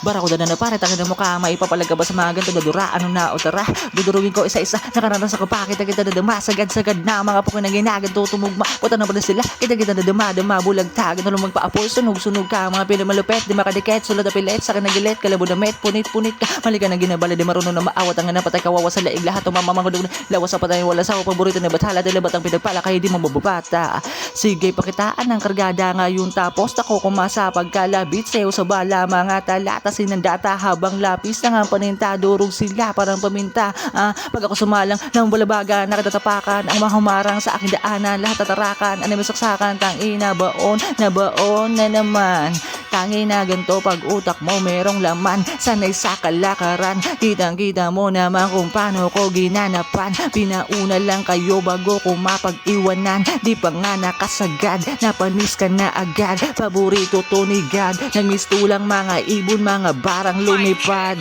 Barakuda na pare, tangin na mukha, maipapalaga ba sa mga ganito, dadura, ano na o tara, dudurugin ko isa-isa, nakaranas ako pa, kita dadama, sagad-sagad na, mga puko na ginagad, tutumugma, puta na ba na sila, kita dadama, bulagtag, ano magpa-apoy, sunog ka, mga pinamalupet, di makadikit, sulod na pilit, sa kanagilit, kalabo na met, punit ka, malika na ginabala, di marunong na maawat, ang na patay kawawa sa laig, lahat ng mamamangudog na, lawas sa patay, wala sa paborito na bathala, dahil batang pinagpala, kayo di mababata, sige, pakitaan ang kargada ngayon, tapos ako kumasa, pagkalabit, sayo sa bala, mga talata, sinandata, habang lapis na nga paninta, durog sila, parang paminta, pag ako sumalang, ng balabagan, nakatatapakan, ang mahumarang sa aking daanan, lahat tatarakan, anay masaksakan, tangina, baon na naman, tangina ganto, pag utak mo merong laman, sanay sa kalakaran, kitang-kita mo naman kung paano ko ginanapan, pinauna lang kayo bago ko mapag-iwanan, di pa nga nakasagad, napanis ka na agad, paborito to ni God, nagmistulang mga ibon, mga barang lumipad.